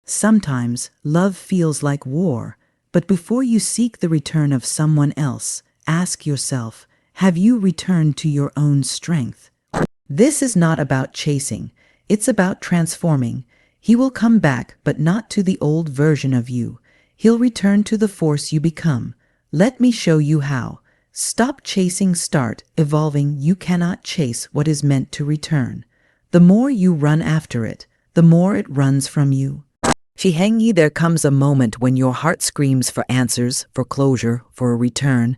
Sometimes love feels like war, but before you seek the return of someone else, ask yourself, have you returned to your own strength? This is not about chasing, it's about transforming. He will come back, but not to the old version of you. He'll return to the force you become. Let me show you how. Stop chasing, start evolving. You cannot chase what is meant to return. The more you run after it, the more it runs from you. Shi Heng Yi, there comes a moment when your heart screams for answers, for closure, for a return.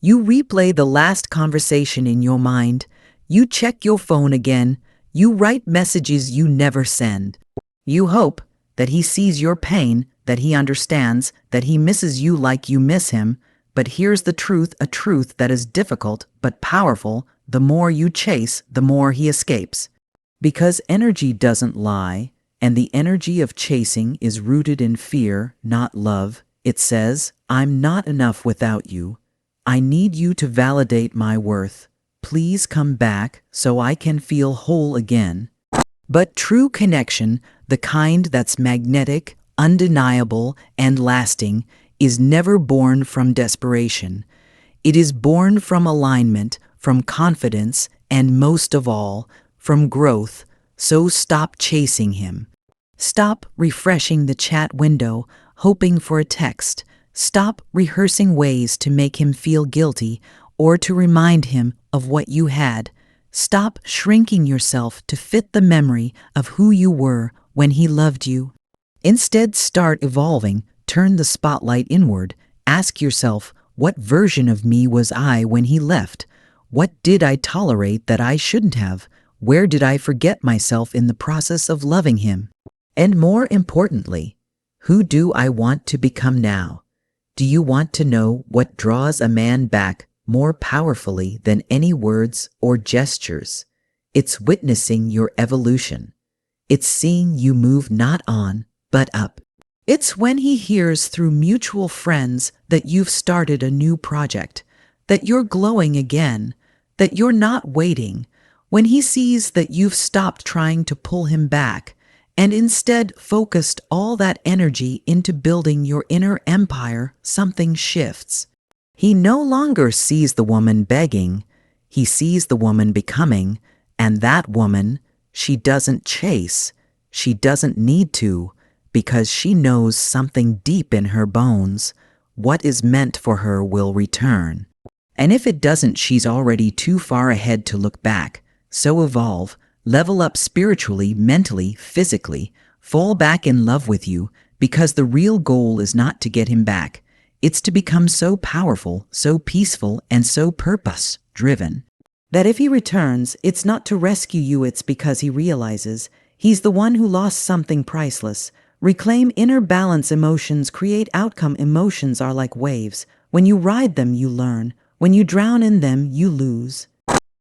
You replay the last conversation in your mind. You check your phone again. You write messages you never send. You hope that he sees your pain, that he understands, that he misses you like you miss him. But here's the truth, a truth that is difficult but powerful. The more you chase, the more he escapes. Because energy doesn't lie, and the energy of chasing is rooted in fear, not love. It says, I'm not enough without you. I need you to validate my worth. Please come back so I can feel whole again. But true connection, the kind that's magnetic, undeniable, and lasting, is never born from desperation. It is born from alignment, from confidence, and most of all, from growth. So stop chasing him. Stop refreshing the chat window, hoping for a text. Stop rehearsing ways to make him feel guilty or to remind him of what you had. Stop shrinking yourself to fit the memory of who you were when he loved you. Instead, start evolving. Turn the spotlight inward. Ask yourself, what version of me was I when he left? What did I tolerate that I shouldn't have? Where did I forget myself in the process of loving him? And more importantly, who do I want to become now? Do you want to know what draws a man back more powerfully than any words or gestures? It's witnessing your evolution. It's seeing you move not on, but up. It's when he hears through mutual friends that you've started a new project, that you're glowing again, that you're not waiting, when he sees that you've stopped trying to pull him back and instead focused all that energy into building your inner empire, something shifts. He no longer sees the woman begging, he sees the woman becoming, and that woman, she doesn't chase, she doesn't need to, because she knows something deep in her bones. What is meant for her will return. And if it doesn't, she's already too far ahead to look back. So evolve, level up spiritually, mentally, physically, fall back in love with you, because the real goal is not to get him back. It's to become so powerful, so peaceful, and so purpose-driven that if he returns, it's not to rescue you, it's because he realizes he's the one who lost something priceless. Reclaim inner balance. Emotions create outcome. Emotions are like waves. When you ride them, you learn. When you drown in them, you lose.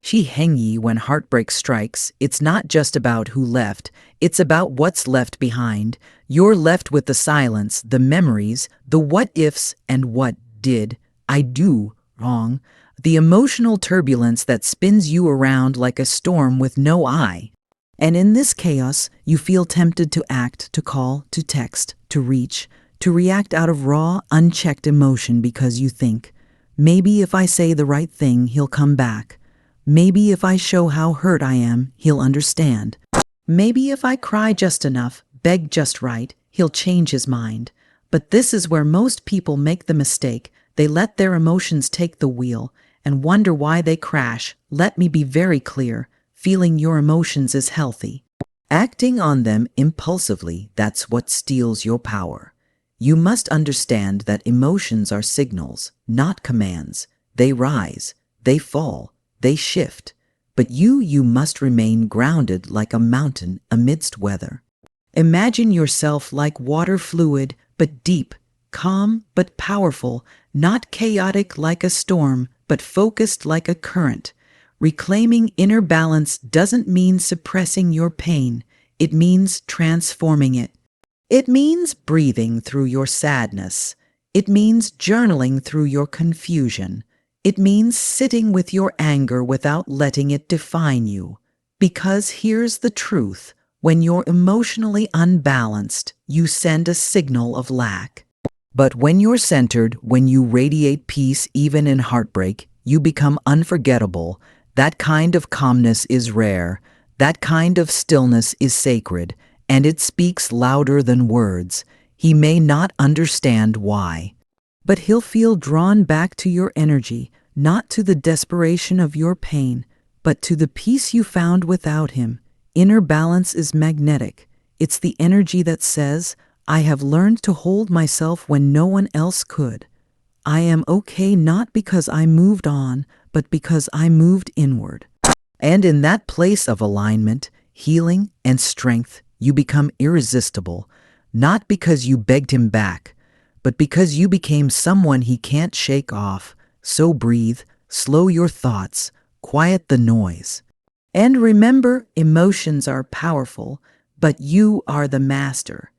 Shi Heng Yi, when heartbreak strikes, it's not just about who left, it's about what's left behind. You're left with the silence, the memories, the what-ifs and what did I do wrong, the emotional turbulence that spins you around like a storm with no eye. And in this chaos, you feel tempted to act, to call, to text, to reach, to react out of raw, unchecked emotion because you think, maybe if I say the right thing, he'll come back. Maybe if I show how hurt I am, he'll understand. Maybe if I cry just enough, beg just right, he'll change his mind. But this is where most people make the mistake. They let their emotions take the wheel and wonder why they crash. Let me be very clear. Feeling your emotions is healthy. Acting on them impulsively, that's what steals your power. You must understand that emotions are signals, not commands. They rise, they fall, they shift. But you must remain grounded like a mountain amidst weather. Imagine yourself like water, fluid but deep, calm but powerful, not chaotic like a storm, but focused like a current. Reclaiming inner balance doesn't mean suppressing your pain. It means transforming it. It means breathing through your sadness. It means journaling through your confusion. It means sitting with your anger without letting it define you. Because here's the truth. When you're emotionally unbalanced, you send a signal of lack. But when you're centered, when you radiate peace even in heartbreak, you become unforgettable. That kind of calmness is rare. That kind of stillness is sacred, and it speaks louder than words. He may not understand why, but he'll feel drawn back to your energy, not to the desperation of your pain, but to the peace you found without him. Inner balance is magnetic. It's the energy that says, I have learned to hold myself when no one else could. I am okay not because I moved on, but because I moved inward. And in that place of alignment, healing, and strength, you become irresistible, not because you begged him back, but because you became someone he can't shake off. So breathe, slow your thoughts, quiet the noise. And remember, emotions are powerful, but you are the master.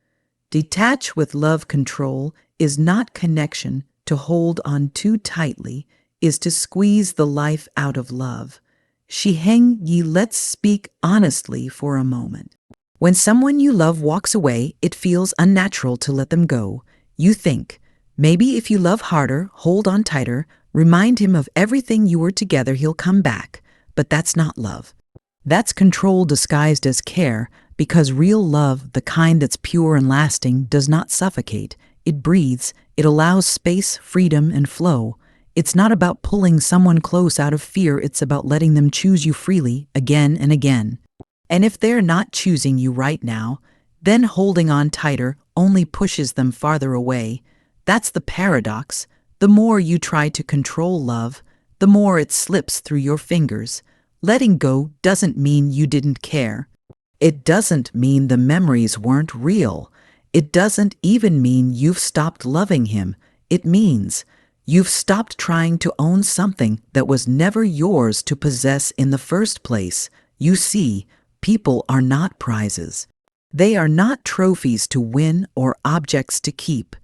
Detach with love. Control is not connection. To hold on too tightly is to squeeze the life out of love. Shi Heng Yi. Let's speak honestly for a moment. When someone you love walks away, it feels unnatural to let them go. You think, maybe if you love harder, hold on tighter, remind him of everything you were together, he'll come back. But that's not love. That's control disguised as care, because real love, the kind that's pure and lasting, does not suffocate. It breathes. It allows space, freedom, and flow. It's not about pulling someone close out of fear. It's about letting them choose you freely, again and again. And if they're not choosing you right now, then holding on tighter only pushes them farther away. That's the paradox. The more you try to control love, the more it slips through your fingers. Letting go doesn't mean you didn't care. It doesn't mean the memories weren't real. It doesn't even mean you've stopped loving him. It means you've stopped trying to own something that was never yours to possess in the first place. You see, people are not prizes. They are not trophies to win or objects to keep.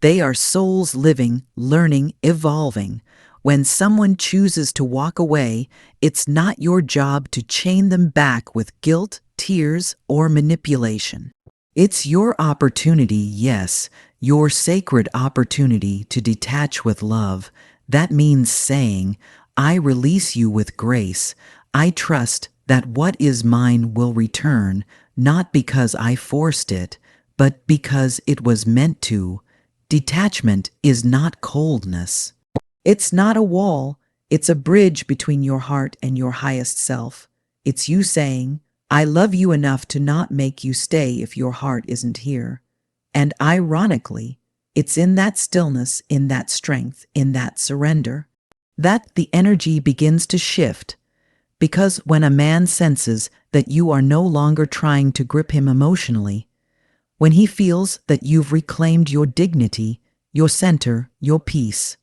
They are souls living, learning, evolving. When someone chooses to walk away, it's not your job to chain them back with guilt, tears, or manipulation. It's your opportunity, yes, your sacred opportunity to detach with love. That means saying, I release you with grace. I trust that what is mine will return, not because I forced it, but because it was meant to. Detachment is not coldness. It's not a wall. It's a bridge between your heart and your highest self. It's you saying, I love you enough to not make you stay if your heart isn't here. And ironically, it's in that stillness, in that strength, in that surrender, that the energy begins to shift. Because when a man senses that you are no longer trying to grip him emotionally, when he feels that you've reclaimed your dignity, your center, your peace,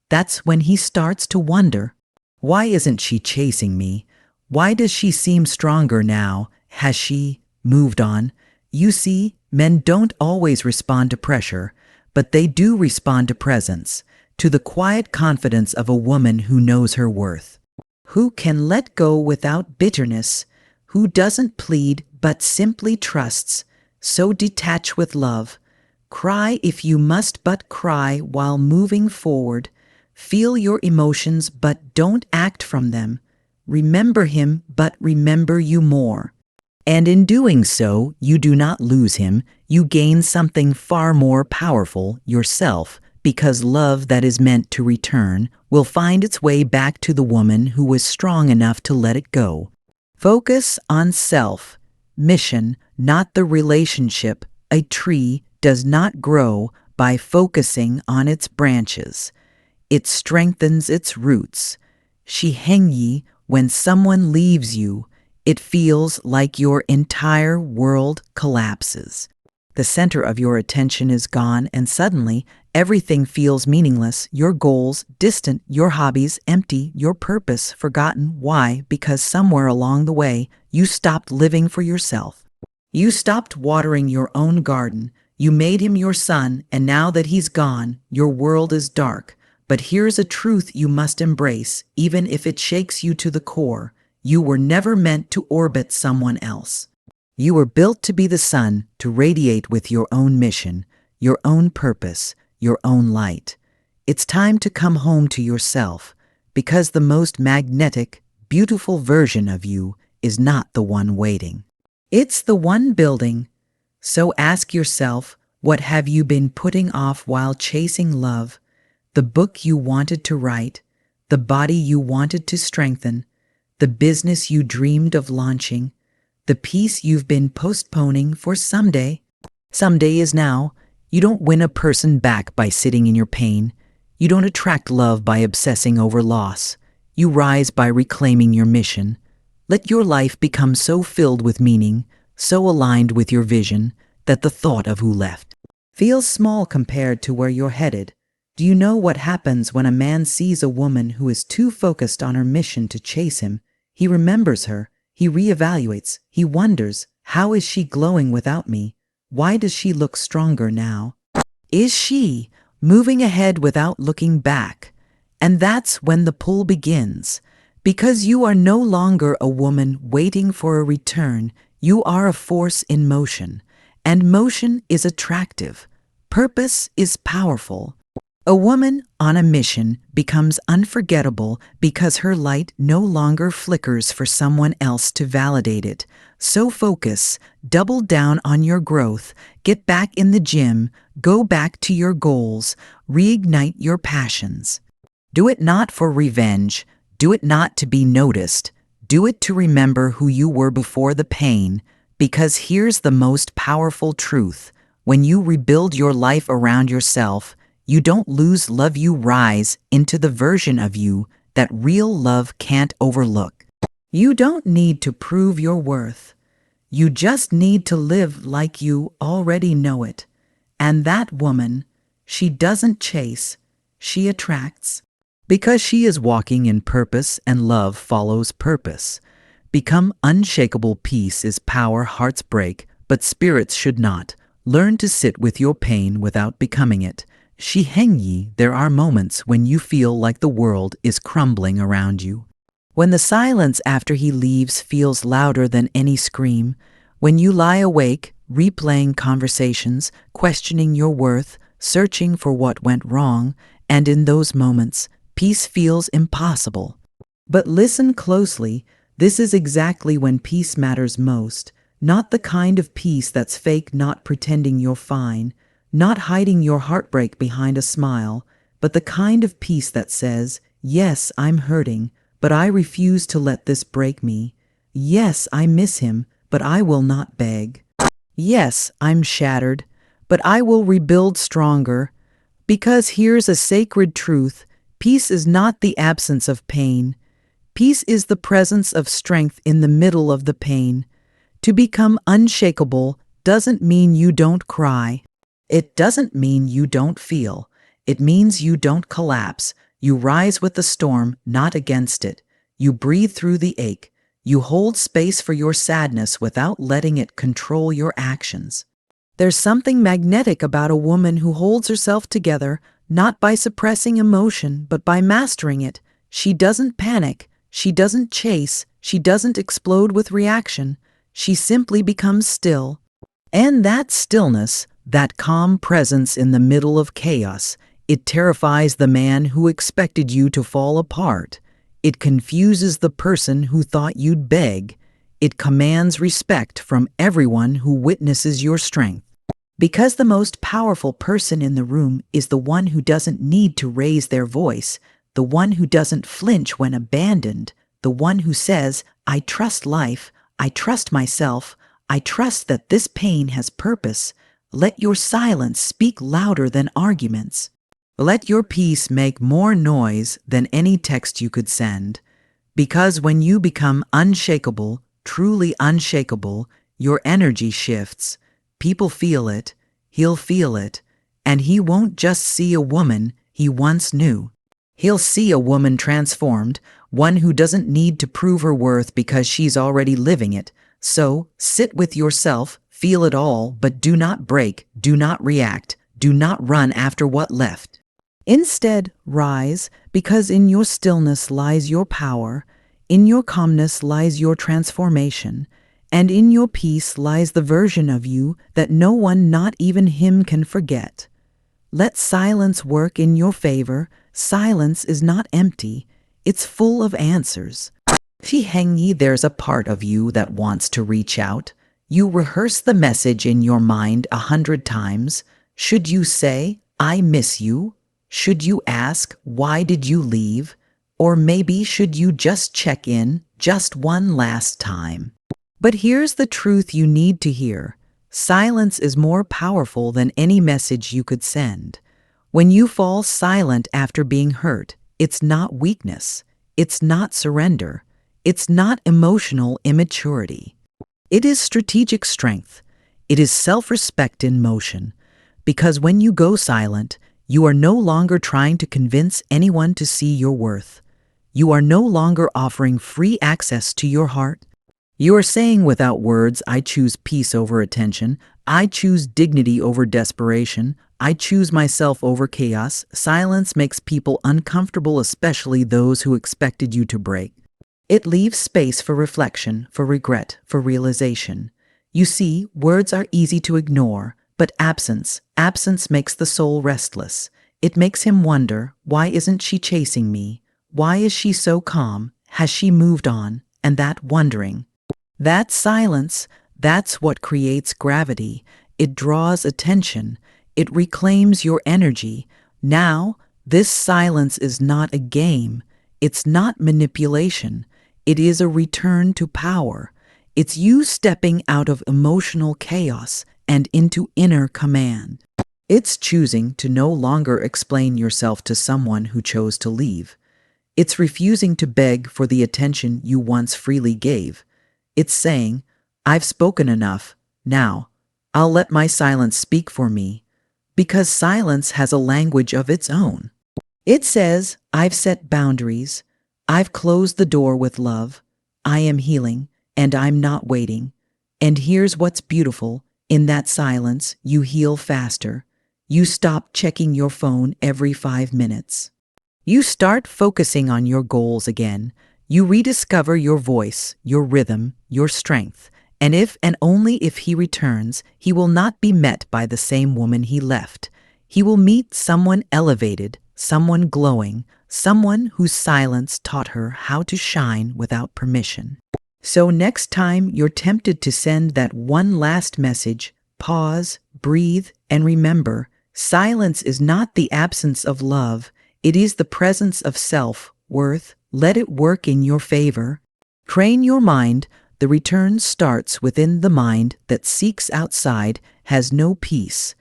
that's when he starts to wonder, why isn't she chasing me? Why does she seem stronger now? Has she moved on? You see, men don't always respond to pressure, but they do respond to presence, to the quiet confidence of a woman who knows her worth, who can let go without bitterness, who doesn't plead but simply trusts. So detach with love. Cry if you must, but cry while moving forward. Feel your emotions, but don't act from them. Remember him, but remember you more. And in doing so, you do not lose him. You gain something far more powerful, yourself, because love that is meant to return will find its way back to the woman who was strong enough to let it go. Focus on self, mission, not the relationship. A tree does not grow by focusing on its branches. It strengthens its roots. Shi Heng Yi. When someone leaves you, it feels like your entire world collapses. The center of your attention is gone, and suddenly everything feels meaningless. Your goals distant, your hobbies empty, your purpose forgotten. Why? Because somewhere along the way, you stopped living for yourself. You stopped watering your own garden. You made him your sun, and now that he's gone, your world is dark. But here's a truth you must embrace, even if it shakes you to the core. You were never meant to orbit someone else. You were built to be the sun, to radiate with your own mission, your own purpose, your own light. It's time to come home to yourself, because the most magnetic, beautiful version of you is not the one waiting. It's the one building. So ask yourself, what have you been putting off while chasing love? The book you wanted to write, the body you wanted to strengthen, the business you dreamed of launching, the peace you've been postponing for someday. Someday is now. You don't win a person back by sitting in your pain. You don't attract love by obsessing over loss. You rise by reclaiming your mission. Let your life become so filled with meaning, so aligned with your vision, that the thought of who left feels small compared to where you're headed. Do you know what happens when a man sees a woman who is too focused on her mission to chase him? He remembers her, he reevaluates, he wonders, how is she glowing without me? Why does she look stronger now? Is she moving ahead without looking back? And that's when the pull begins. Because you are no longer a woman waiting for a return, you are a force in motion. And motion is attractive. Purpose is powerful. A woman on a mission becomes unforgettable because her light no longer flickers for someone else to validate it. So focus, double down on your growth, get back in the gym, go back to your goals, reignite your passions. Do it not for revenge, do it not to be noticed, do it to remember who you were before the pain, because here's the most powerful truth. When you rebuild your life around yourself, you don't lose love, you rise into the version of you that real love can't overlook. You don't need to prove your worth. You just need to live like you already know it. And that woman, she doesn't chase, she attracts. Because she is walking in purpose and love follows purpose. Become unshakable. Peace is power. Hearts break, but spirits should not. Learn to sit with your pain without becoming it. Shi Heng Yi, there are moments when you feel like the world is crumbling around you. When the silence after he leaves feels louder than any scream. When you lie awake, replaying conversations, questioning your worth, searching for what went wrong, and in those moments, peace feels impossible. But listen closely, this is exactly when peace matters most. Not the kind of peace that's fake, not pretending you're fine, not hiding your heartbreak behind a smile, but the kind of peace that says, yes, I'm hurting, but I refuse to let this break me. Yes, I miss him, but I will not beg. Yes, I'm shattered, but I will rebuild stronger. Because here's a sacred truth, peace is not the absence of pain. Peace is the presence of strength in the middle of the pain. To become unshakable doesn't mean you don't cry. It doesn't mean you don't feel. It means you don't collapse. You rise with the storm, not against it. You breathe through the ache. You hold space for your sadness without letting it control your actions. There's something magnetic about a woman who holds herself together, not by suppressing emotion, but by mastering it. She doesn't panic. She doesn't chase. She doesn't explode with reaction. She simply becomes still. And that stillness, that calm presence in the middle of chaos, it terrifies the man who expected you to fall apart. It confuses the person who thought you'd beg. It commands respect from everyone who witnesses your strength. Because the most powerful person in the room is the one who doesn't need to raise their voice, the one who doesn't flinch when abandoned, the one who says, I trust life, I trust myself, I trust that this pain has purpose. Let your silence speak louder than arguments. Let your peace make more noise than any text you could send. Because when you become unshakable, truly unshakable, your energy shifts. People feel it, he'll feel it, and he won't just see a woman he once knew. He'll see a woman transformed, one who doesn't need to prove her worth because she's already living it. So, sit with yourself, feel it all, but do not break, do not react, do not run after what left. Instead, rise, because in your stillness lies your power, in your calmness lies your transformation, And in your peace lies the version of you that no one, not even him, can forget. Let silence work in your favor. Silence is not empty, it's full of answers. Shi Heng Yi, there's a part of you that wants to reach out. You rehearse the message in your mind 100 times. Should you say, I miss you? Should you ask, why did you leave? Or maybe should you just check in just one last time? But here's the truth you need to hear. Silence is more powerful than any message you could send. When you fall silent after being hurt, it's not weakness. It's not surrender. It's not emotional immaturity. It is strategic strength. It is self-respect in motion. Because when you go silent, you are no longer trying to convince anyone to see your worth. You are no longer offering free access to your heart. You are saying without words, I choose peace over attention. I choose dignity over desperation. I choose myself over chaos. Silence makes people uncomfortable, especially those who expected you to break. It leaves space for reflection, for regret, for realization. You see, words are easy to ignore, but absence makes the soul restless. It makes him wonder, why isn't she chasing me? Why is she so calm? Has she moved on? And that wondering, that silence, that's what creates gravity. It draws attention. It reclaims your energy. Now, this silence is not a game. It's not manipulation. It is a return to power. It's you stepping out of emotional chaos and into inner command. It's choosing to no longer explain yourself to someone who chose to leave. It's refusing to beg for the attention you once freely gave. It's saying, I've spoken enough. Now, I'll let my silence speak for me. Because silence has a language of its own. It says, I've set boundaries. I've closed the door with love. I am healing, and I'm not waiting. And here's what's beautiful. In that silence, you heal faster. You stop checking your phone every 5 minutes. You start focusing on your goals again. You rediscover your voice, your rhythm, your strength. And if and only if he returns, he will not be met by the same woman he left. He will meet someone elevated, someone glowing, someone whose silence taught her how to shine without permission. So next time you're tempted to send that one last message, pause, breathe, and remember, silence is not the absence of love. It is the presence of self-worth. Let it work in your favor. Train your mind. The return starts within. The mind that seeks outside has no peace.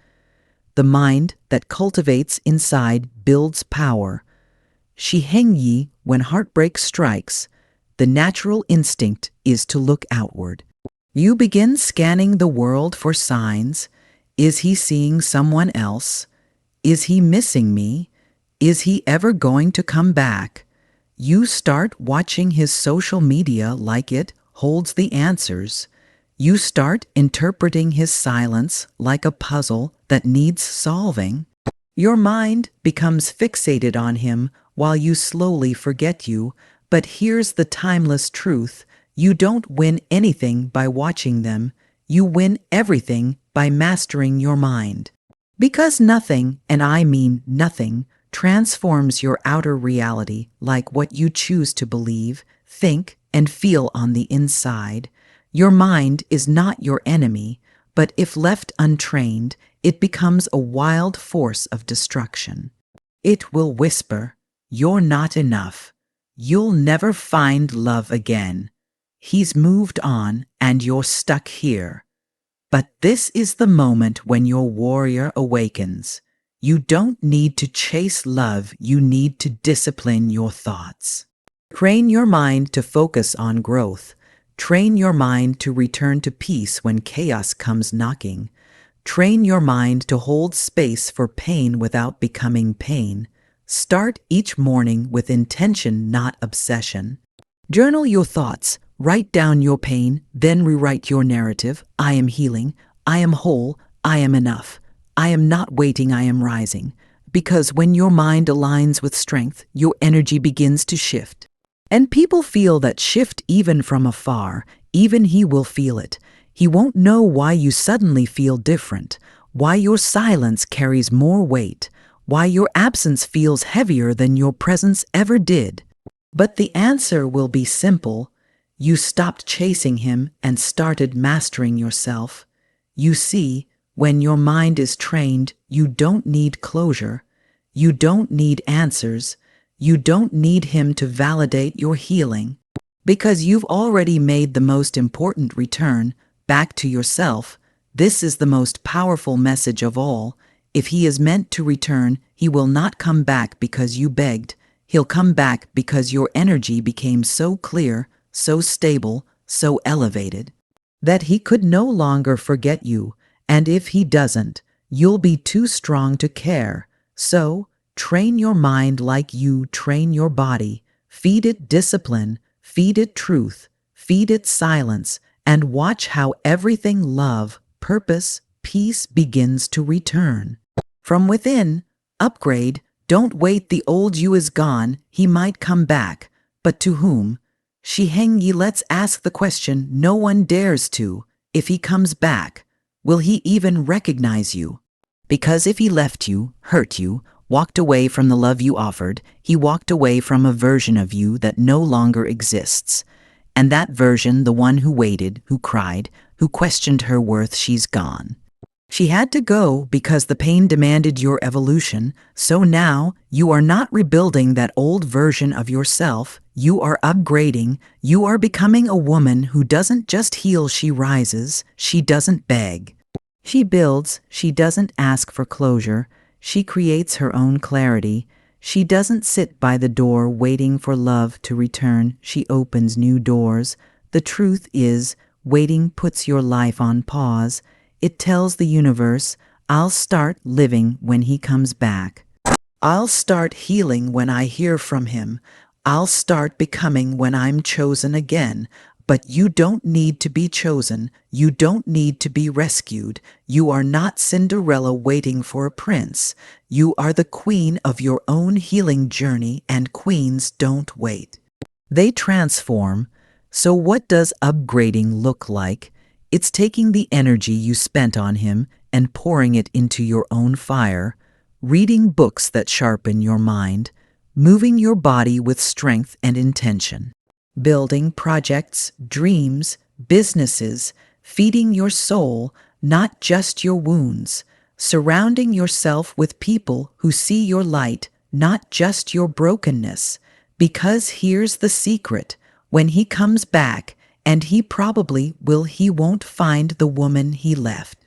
The mind that cultivates inside builds power. Shi Heng Yi, when heartbreak strikes, the natural instinct is to look outward. You begin scanning the world for signs. Is he seeing someone else? Is he missing me? Is he ever going to come back? You start watching his social media like it holds the answers. You start interpreting his silence like a puzzle that needs solving. Your mind becomes fixated on him while you slowly forget you. But here's the timeless truth. You don't win anything by watching them. You win everything by mastering your mind. Because nothing, and I mean nothing, transforms your outer reality like what you choose to believe, think, and feel on the inside. Your mind is not your enemy, but if left untrained, it becomes a wild force of destruction. It will whisper, "You're not enough. You'll never find love again. He's moved on and you're stuck here." But this is the moment when your warrior awakens. You don't need to chase love, you need to discipline your thoughts. Train your mind to focus on growth. Train your mind to return to peace when chaos comes knocking. Train your mind to hold space for pain without becoming pain. Start each morning with intention, not obsession. Journal your thoughts. Write down your pain, then rewrite your narrative. I am healing. I am whole. I am enough. I am not waiting, I am rising. Because when your mind aligns with strength, your energy begins to shift. And people feel that shift even from afar. Even he will feel it. He won't know why you suddenly feel different, why your silence carries more weight, why your absence feels heavier than your presence ever did. But the answer will be simple. You stopped chasing him and started mastering yourself. You see, when your mind is trained, you don't need closure. You don't need answers. You don't need him to validate your healing. Because you've already made the most important return, back to yourself. This is the most powerful message of all. If he is meant to return, he will not come back because you begged. He'll come back because your energy became so clear, so stable, so elevated, that he could no longer forget you. And if he doesn't, you'll be too strong to care. So, train your mind like you train your body. Feed it discipline, feed it truth, feed it silence, and watch how everything love, purpose, peace begins to return. From within, upgrade. Don't wait, the old you is gone, he might come back. But to whom? Shi Heng Yi, let's ask the question no one dares to. If he comes back, will he even recognize you? Because if he left you, hurt you, walked away from the love you offered, he walked away from a version of you that no longer exists. And that version, the one who waited, who cried, who questioned her worth, she's gone. She had to go because the pain demanded your evolution, so now you are not rebuilding that old version of yourself, you are upgrading, you are becoming a woman who doesn't just heal, she rises, she doesn't beg. She builds, she doesn't ask for closure, she creates her own clarity. She doesn't sit by the door waiting for love to return, she opens new doors. The truth is, waiting puts your life on pause. It tells the universe, I'll start living when he comes back. I'll start healing when I hear from him. I'll start becoming when I'm chosen again. But you don't need to be chosen. You don't need to be rescued. You are not Cinderella waiting for a prince. You are the queen of your own healing journey, and queens don't wait. They transform. So what does upgrading look like? It's taking the energy you spent on him and pouring it into your own fire, reading books that sharpen your mind, moving your body with strength and intention, building projects, dreams, businesses, feeding your soul, not just your wounds, surrounding yourself with people who see your light, not just your brokenness. Because here's the secret, when he comes back, and he probably will, he won't find the woman he left.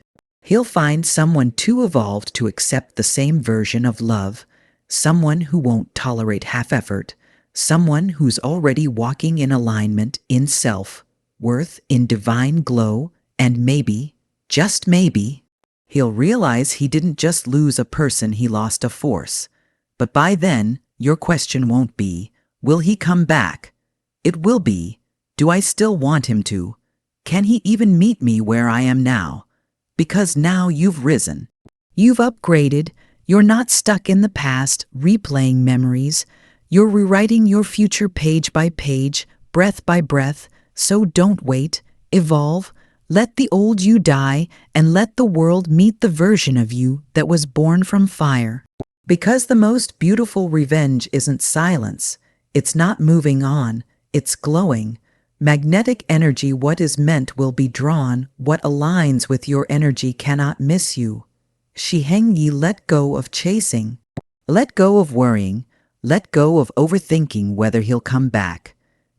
He'll find someone too evolved to accept the same version of love, someone who won't tolerate half-effort, someone who's already walking in alignment, in self-worth, in divine glow, and maybe, just maybe, he'll realize he didn't just lose a person, he lost a force. But by then, your question won't be, will he come back? It will be, do I still want him to? Can he even meet me where I am now? Because now you've risen. You've upgraded. You're not stuck in the past, replaying memories. You're rewriting your future page by page, breath by breath. So don't wait. Evolve. Let the old you die, and let the world meet the version of you that was born from fire. Because the most beautiful revenge isn't silence. It's not moving on. It's glowing. Magnetic energy, what is meant will be drawn, what aligns with your energy cannot miss you. Shi Heng Yi, let go of chasing. Let go of worrying. Let go of overthinking whether he'll come back.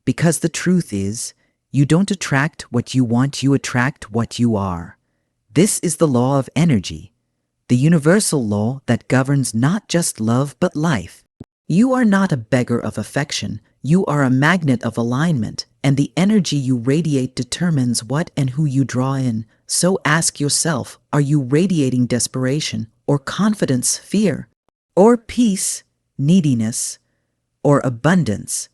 Because the truth is, you don't attract what you want, you attract what you are. This is the law of energy, the universal law that governs not just love but life. You are not a beggar of affection, you are a magnet of alignment, and the energy you radiate determines what and who you draw in. So ask yourself, are you radiating desperation, or confidence, fear, or peace, neediness, or abundance?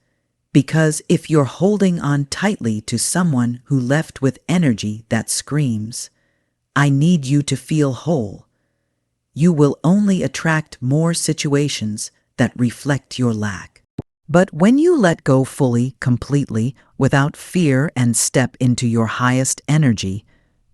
Because if you're holding on tightly to someone who left with energy that screams, I need you to feel whole, you will only attract more situations that reflect your lack. But when you let go fully, completely, without fear and step into your highest energy,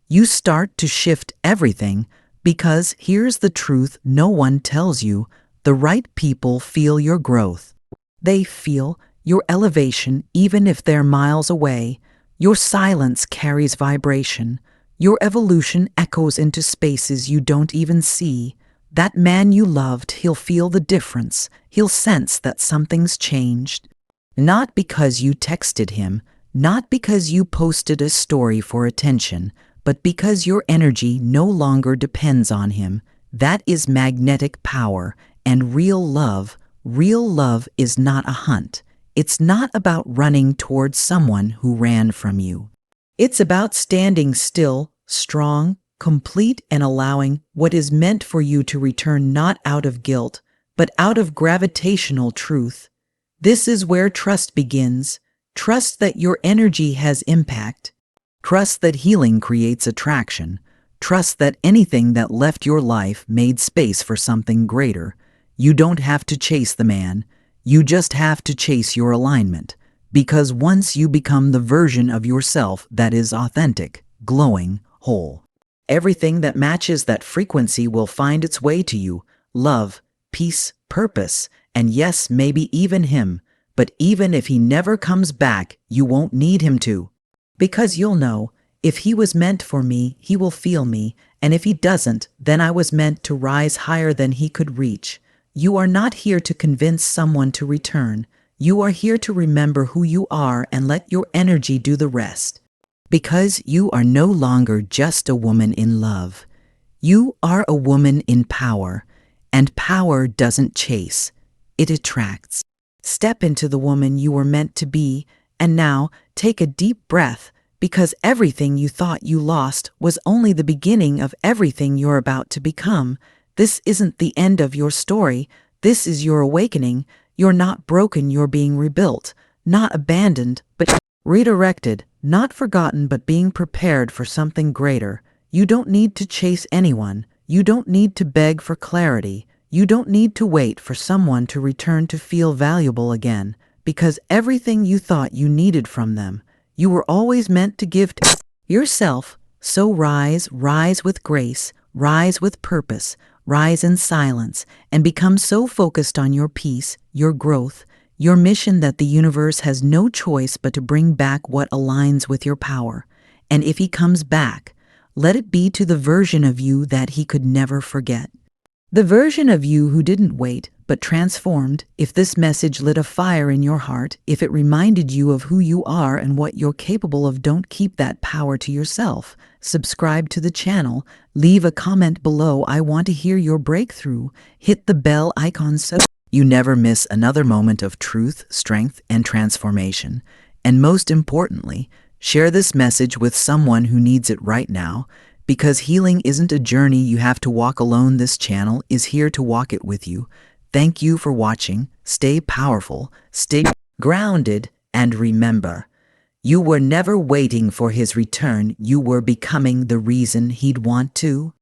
you start to shift everything, because here's the truth no one tells you: the right people feel your growth. They feel your elevation even if they're miles away. Your silence carries vibration. Your evolution echoes into spaces you don't even see. That man you loved, he'll feel the difference. He'll sense that something's changed. Not because you texted him, not because you posted a story for attention, but because your energy no longer depends on him. That is magnetic power, and real love is not a hunt. It's not about running towards someone who ran from you. It's about standing still, strong, complete, and allowing what is meant for you to return, not out of guilt, but out of gravitational truth. This is where trust begins. Trust that your energy has impact. Trust that healing creates attraction. Trust that anything that left your life made space for something greater. You don't have to chase the man. You just have to chase your alignment. Because once you become the version of yourself that is authentic, glowing, whole, everything that matches that frequency will find its way to you: love, peace, purpose, and yes, maybe even him. But even if he never comes back, you won't need him to. Because you'll know, if he was meant for me, he will feel me, and if he doesn't, then I was meant to rise higher than he could reach. You are not here to convince someone to return. You are here to remember who you are and let your energy do the rest. Because you are no longer just a woman in love. You are a woman in power, and power doesn't chase, it attracts. Step into the woman you were meant to be, and now take a deep breath, because everything you thought you lost was only the beginning of everything you're about to become. This isn't the end of your story. This is your awakening. You're not broken, you're being rebuilt. Not abandoned, but redirected. Not forgotten, but being prepared for something greater. You don't need to chase anyone. You don't need to beg for clarity. You don't need to wait for someone to return to feel valuable again, because everything you thought you needed from them, you were always meant to give to yourself. So rise with grace, rise with purpose, rise in silence, and become so focused on your peace, your growth, your mission that the universe has no choice but to bring back what aligns with your power. And if he comes back, let it be to the version of you that he could never forget. The version of you who didn't wait, but transformed. If this message lit a fire in your heart, if it reminded you of who you are and what you're capable of, don't keep that power to yourself. Subscribe to the channel. Leave a comment below. I want to hear your breakthrough. Hit the bell icon so you never miss another moment of truth, strength, and transformation. And most importantly, share this message with someone who needs it right now. Because healing isn't a journey you have to walk alone. This channel is here to walk it with you. Thank you for watching. Stay powerful, stay grounded, and remember, you were never waiting for his return. You were becoming the reason he'd want to.